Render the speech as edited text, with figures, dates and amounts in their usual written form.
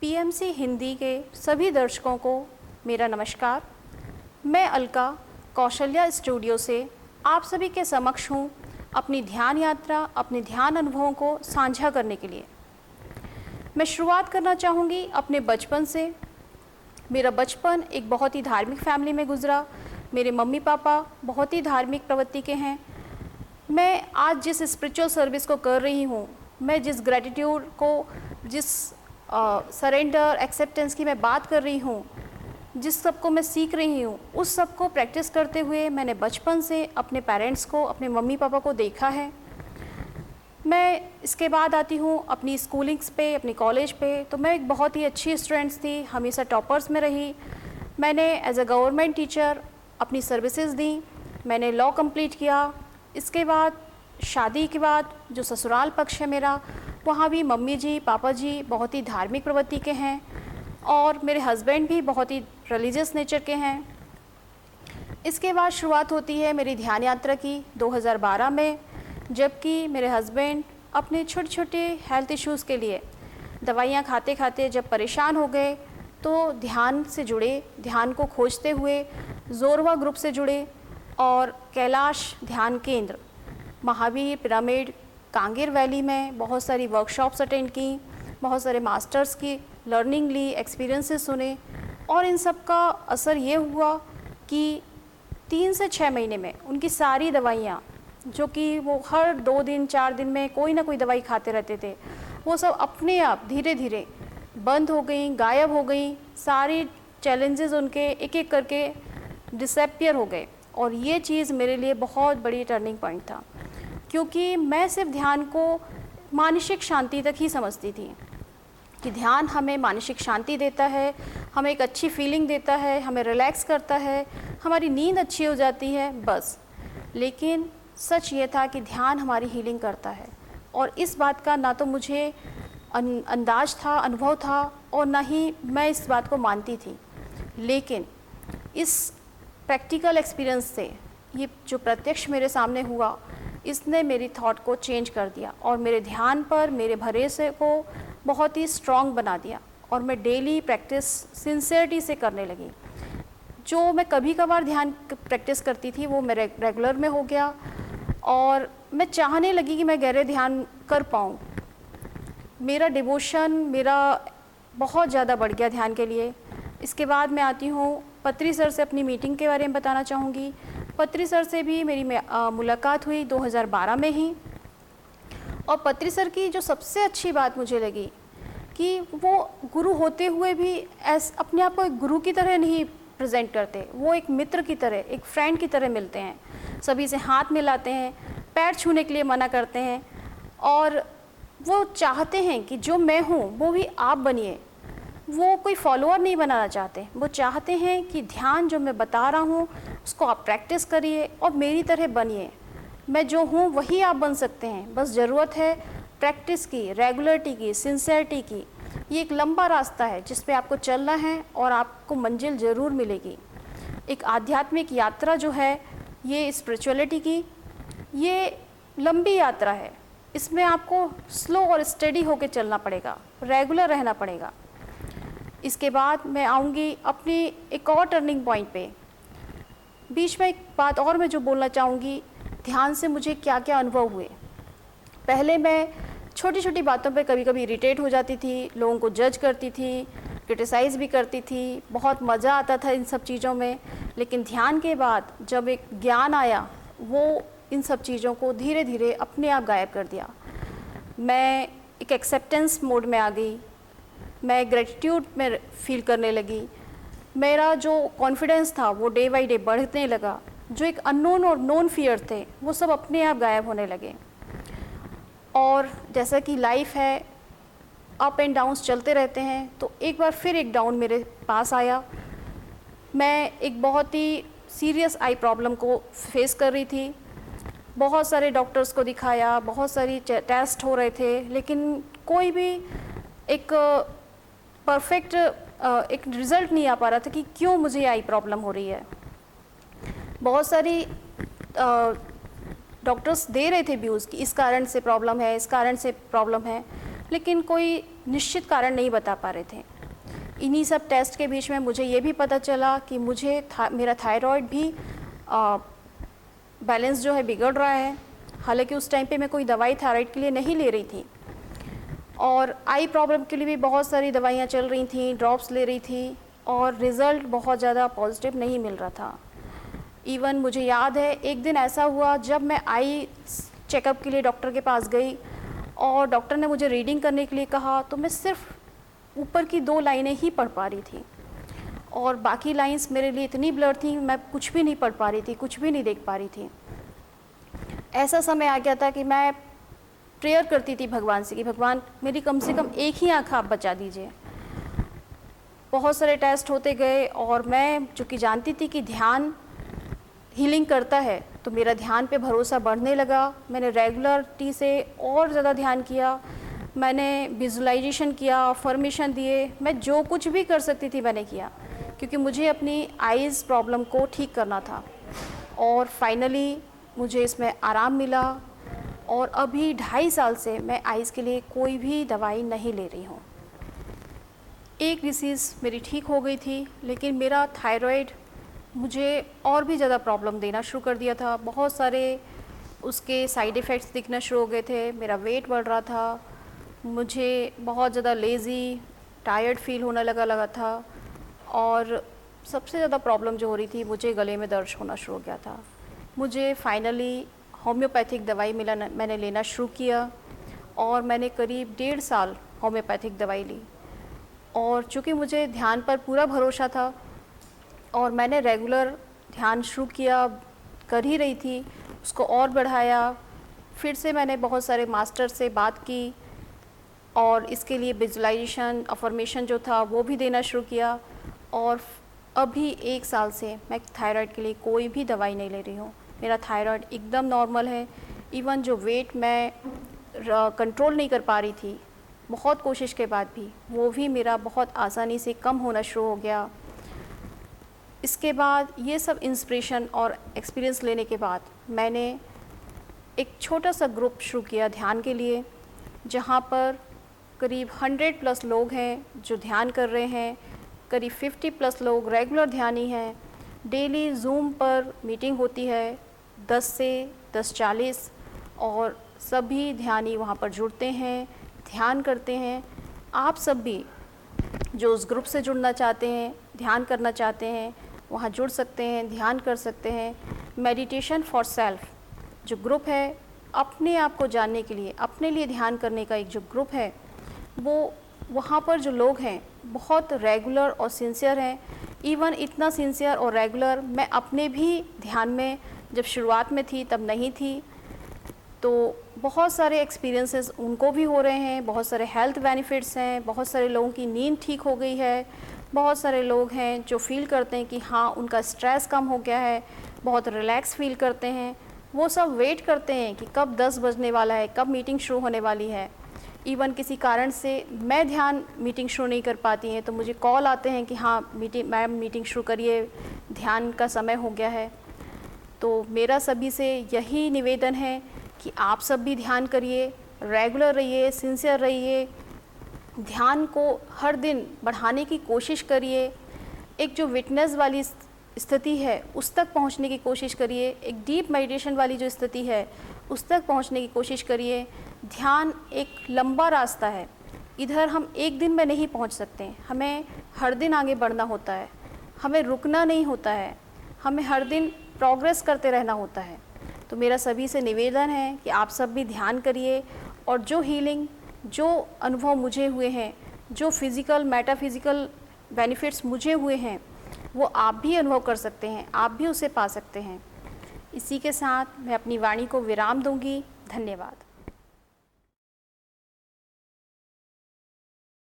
PMC Hindi के सभी दर्शकों को मेरा नमस्कार। मैं अलका कौशल्या स्टूडियो से आप सभी के समक्ष हूँ अपनी ध्यान यात्रा, अपने ध्यान अनुभवों को साझा करने के लिए। मैं शुरुआत करना चाहूँगी अपने बचपन से। मेरा बचपन एक बहुत ही धार्मिक फैमिली में गुजरा। मेरे मम्मी पापा बहुत ही धार्मिक प्रवृत्ति के हैं। मैं आज जिस स्पिरिचुअल सर्विस को कर रही हूँ, मैं जिस ग्रैटिट्यूड को, जिस सरेंडर एक्सेप्टेंस की मैं बात कर रही हूँ, जिस सब को मैं सीख रही हूँ, उस सब को प्रैक्टिस करते हुए मैंने बचपन से अपने पेरेंट्स को, अपने मम्मी पापा को देखा है। मैं इसके बाद आती हूँ अपनी स्कूलिंग्स पे, अपनी कॉलेज पे। तो मैं एक बहुत ही अच्छी स्टूडेंट्स थी, हमेशा टॉपर्स में रही। मैंने एज अ गवर्नमेंट टीचर अपनी सर्विसेज दी। मैंने लॉ कंप्लीट किया। इसके बाद शादी के बाद जो ससुराल पक्ष है मेरा, वहाँ भी मम्मी जी पापा जी बहुत ही धार्मिक प्रवृत्ति के हैं और मेरे हस्बैंड भी बहुत ही रिलीजियस नेचर के हैं। इसके बाद शुरुआत होती है मेरी ध्यान यात्रा की 2012 में, जबकि मेरे हस्बैंड अपने छोटे छोटे हेल्थ इश्यूज़ के लिए दवाइयाँ खाते खाते जब परेशान हो गए तो ध्यान से जुड़े, ध्यान को खोजते हुए जोरवा ग्रुप से जुड़े और कैलाश ध्यान केंद्र, महावीर पिरामिड, कांगेर वैली में बहुत सारी वर्कशॉप्स अटेंड की, बहुत सारे मास्टर्स की लर्निंग ली, एक्सपीरियंसेस सुने। और इन सब का असर ये हुआ कि 3 से 6 महीने में उनकी सारी दवाइयाँ, जो कि वो हर 2 दिन 4 दिन में कोई ना कोई दवाई खाते रहते थे, वो सब अपने आप धीरे धीरे बंद हो गई, गायब हो गई। सारी चैलेंजेस उनके एक एक करके डिसअपियर हो गए। और ये चीज़ मेरे लिए बहुत बड़ी टर्निंग पॉइंट था, क्योंकि मैं सिर्फ ध्यान को मानसिक शांति तक ही समझती थी कि ध्यान हमें मानसिक शांति देता है, हमें एक अच्छी फीलिंग देता है, हमें रिलैक्स करता है, हमारी नींद अच्छी हो जाती है, बस। लेकिन सच ये था कि ध्यान हमारी हीलिंग करता है। और इस बात का ना तो मुझे अंदाज था, अनुभव था, और ना ही मैं इस बात को मानती थी। लेकिन इस प्रैक्टिकल एक्सपीरियंस से ये जो प्रत्यक्ष मेरे सामने हुआ, इसने मेरी थॉट को चेंज कर दिया और मेरे ध्यान पर मेरे भरोसे को बहुत ही स्ट्रॉन्ग बना दिया। और मैं डेली प्रैक्टिस सिंसियरिटी से करने लगी। जो मैं कभी कभार ध्यान प्रैक्टिस करती थी वो मेरे रेगुलर में हो गया और मैं चाहने लगी कि मैं गहरे ध्यान कर पाऊँ। मेरा डिवोशन मेरा बहुत ज़्यादा बढ़ गया ध्यान के लिए। इसके बाद मैं आती हूँ पत्री सर से अपनी मीटिंग के बारे में बताना चाहूँगी। पत्री सर से भी मेरी मुलाकात हुई 2012 में ही। और पत्री सर की जो सबसे अच्छी बात मुझे लगी कि वो गुरु होते हुए भी अपने आप को एक गुरु की तरह नहीं प्रेजेंट करते। वो एक मित्र की तरह, एक फ्रेंड की तरह मिलते हैं, सभी से हाथ मिलाते हैं, पैर छूने के लिए मना करते हैं। और वो चाहते हैं कि जो मैं हूँ वो भी आप बनिए। वो कोई फॉलोअर नहीं बनाना चाहते, वो चाहते हैं कि ध्यान जो मैं बता रहा हूँ उसको आप प्रैक्टिस करिए और मेरी तरह बनिए। मैं जो हूँ वही आप बन सकते हैं, बस ज़रूरत है प्रैक्टिस की, रेगुलरिटी की, सिंसियरिटी की। ये एक लंबा रास्ता है जिस पे आपको चलना है और आपको मंजिल ज़रूर मिलेगी। एक आध्यात्मिक यात्रा जो है ये स्पिरिचुअलिटी की, ये लंबी यात्रा है। इसमें आपको स्लो और स्टडी होकर चलना पड़ेगा, रेगुलर रहना पड़ेगा। इसके बाद मैं आऊँगी अपनी एक और टर्निंग पॉइंट पे। बीच में एक बात और मैं जो बोलना चाहूँगी, ध्यान से मुझे क्या क्या अनुभव हुए। पहले मैं छोटी छोटी बातों पे कभी कभी इरिटेट हो जाती थी, लोगों को जज करती थी, क्रिटिसाइज़ भी करती थी, बहुत मज़ा आता था इन सब चीज़ों में। लेकिन ध्यान के बाद जब एक ज्ञान आया, वो इन सब चीज़ों को धीरे धीरे अपने आप गायब कर दिया। मैं एक एक्सेप्टेंस मोड में आ गई, मैं ग्रेटिट्यूड में फील करने लगी। मेरा जो कॉन्फिडेंस था वो डे बाई डे बढ़ने लगा। जो एक अननोन और नोन फियर थे वो सब अपने आप गायब होने लगे। और जैसा कि लाइफ है, अप एंड डाउन्स चलते रहते हैं, तो एक बार फिर एक डाउन मेरे पास आया। मैं एक बहुत ही सीरियस आई प्रॉब्लम को फेस कर रही थी। बहुत सारे डॉक्टर्स को दिखाया, बहुत सारी टेस्ट हो रहे थे, लेकिन कोई भी एक परफेक्ट एक रिज़ल्ट नहीं आ पा रहा था कि क्यों मुझे आई प्रॉब्लम हो रही है। बहुत सारी डॉक्टर्स दे रहे थे व्यूज़ कि इस कारण से प्रॉब्लम है, इस कारण से प्रॉब्लम है, लेकिन कोई निश्चित कारण नहीं बता पा रहे थे। इन्हीं सब टेस्ट के बीच में मुझे ये भी पता चला कि मुझे मेरा थायराइड भी बैलेंस जो है बिगड़ रहा है। हालांकि उस टाइम पे मैं कोई दवाई थायराइड के लिए नहीं ले रही थी, और आई प्रॉब्लम के लिए भी बहुत सारी दवाइयाँ चल रही थी, ड्रॉप्स ले रही थी, और रिज़ल्ट बहुत ज़्यादा पॉजिटिव नहीं मिल रहा था। इवन मुझे याद है एक दिन ऐसा हुआ जब मैं आई चेकअप के लिए डॉक्टर के पास गई और डॉक्टर ने मुझे रीडिंग करने के लिए कहा, तो मैं सिर्फ ऊपर की 2 लाइनें ही पढ़ पा रही थी और बाकी लाइंस मेरे लिए इतनी ब्लर थी, मैं कुछ भी नहीं पढ़ पा रही थी, कुछ भी नहीं देख पा रही थी। ऐसा समय आ गया था कि मैं प्रेयर करती थी भगवान से कि भगवान मेरी कम से कम एक ही आँख आप बचा दीजिए। बहुत सारे टेस्ट होते गए और मैं चूँकि जानती थी कि ध्यान हीलिंग करता है, तो मेरा ध्यान पे भरोसा बढ़ने लगा। मैंने रेगुलरिटी से और ज़्यादा ध्यान किया, मैंने विजुअलाइजेशन किया, अफर्मेशन दिए, मैं जो कुछ भी कर सकती थी मैंने किया, क्योंकि मुझे अपनी आइज़ प्रॉब्लम को ठीक करना था। और फाइनली मुझे इसमें आराम मिला और अभी 2.5 साल से मैं आइज़ के लिए कोई भी दवाई नहीं ले रही हूँ। एक डिसीज़ मेरी ठीक हो गई थी, लेकिन मेरा थायराइड मुझे और भी ज़्यादा प्रॉब्लम देना शुरू कर दिया था। बहुत सारे उसके साइड इफ़ेक्ट्स दिखना शुरू हो गए थे। मेरा वेट बढ़ रहा था, मुझे बहुत ज़्यादा लेज़ी, टायर्ड फील होने लगा था, और सबसे ज़्यादा प्रॉब्लम जो हो रही थी, मुझे गले में दर्द होना शुरू हो गया था। मुझे फाइनली होम्योपैथिक दवाई मैंने लेना शुरू किया और मैंने करीब 1.5 साल होम्योपैथिक दवाई ली। और चूँकि मुझे ध्यान पर पूरा भरोसा था और मैंने रेगुलर ध्यान शुरू किया, कर ही रही थी, उसको और बढ़ाया। फिर से मैंने बहुत सारे मास्टर से बात की और इसके लिए विजुअलाइजेशन, अफर्मेशन जो था वो भी देना शुरू किया, और अभी 1 साल से मैं थायराइड के लिए कोई भी दवाई नहीं ले रही हूँ। मेरा थायराइड एकदम नॉर्मल है। इवन जो वेट मैं कंट्रोल नहीं कर पा रही थी बहुत कोशिश के बाद भी, वो भी मेरा बहुत आसानी से कम होना शुरू हो गया। इसके बाद ये सब इंस्पिरेशन और एक्सपीरियंस लेने के बाद मैंने एक छोटा सा ग्रुप शुरू किया ध्यान के लिए, जहाँ पर करीब 100+ लोग हैं जो ध्यान कर रहे हैं, करीब 50+ लोग रेगुलर ध्यानी हैं। डेली ज़ूम पर मीटिंग होती है 10 से 10:40 और सभी ध्यानी वहाँ पर जुड़ते हैं, ध्यान करते हैं। आप सब भी जो उस ग्रुप से जुड़ना चाहते हैं, ध्यान करना चाहते हैं, वहाँ जुड़ सकते हैं, ध्यान कर सकते हैं। मेडिटेशन फॉर सेल्फ जो ग्रुप है, अपने आप को जानने के लिए, अपने लिए ध्यान करने का एक जो ग्रुप है, वो वहाँ पर जो लोग हैं बहुत रेगुलर और सिंसियर हैं। इवन इतना सिंसियर और रेगुलर मैं अपने भी ध्यान में जब शुरुआत में थी तब नहीं थी। तो बहुत सारे एक्सपीरियंसेस उनको भी हो रहे हैं, बहुत सारे हेल्थ बेनिफिट्स हैं, बहुत सारे लोगों की नींद ठीक हो गई है, बहुत सारे लोग हैं जो फ़ील करते हैं कि हाँ उनका स्ट्रेस कम हो गया है, बहुत रिलैक्स फ़ील करते हैं। वो सब वेट करते हैं कि कब 10 बजने वाला है, कब मीटिंग शुरू होने वाली है। इवन किसी कारण से मैं ध्यान मीटिंग शुरू नहीं कर पाती हैं तो मुझे कॉल आते हैं कि हाँ मैम मीटिंग शुरू करिए, ध्यान का समय हो गया है। तो मेरा सभी से यही निवेदन है कि आप सब भी ध्यान करिए, रेगुलर रहिए, सिंसियर रहिए, ध्यान को हर दिन बढ़ाने की कोशिश करिए। एक जो विटनेस वाली स्थिति है उस तक पहुंचने की कोशिश करिए, एक डीप मेडिटेशन वाली जो स्थिति है उस तक पहुंचने की कोशिश करिए। ध्यान एक लंबा रास्ता है, इधर हम एक दिन में नहीं पहुंच सकते, हमें हर दिन आगे बढ़ना होता है, हमें रुकना नहीं होता है, हमें हर दिन प्रोग्रेस करते रहना होता है। तो मेरा सभी से निवेदन है कि आप सब भी ध्यान करिए और जो हीलिंग, जो अनुभव मुझे हुए हैं, जो फिज़िकल मेटाफिज़िकल बेनिफिट्स मुझे हुए हैं, वो आप भी अनुभव कर सकते हैं, आप भी उसे पा सकते हैं। इसी के साथ मैं अपनी वाणी को विराम दूंगी। धन्यवाद।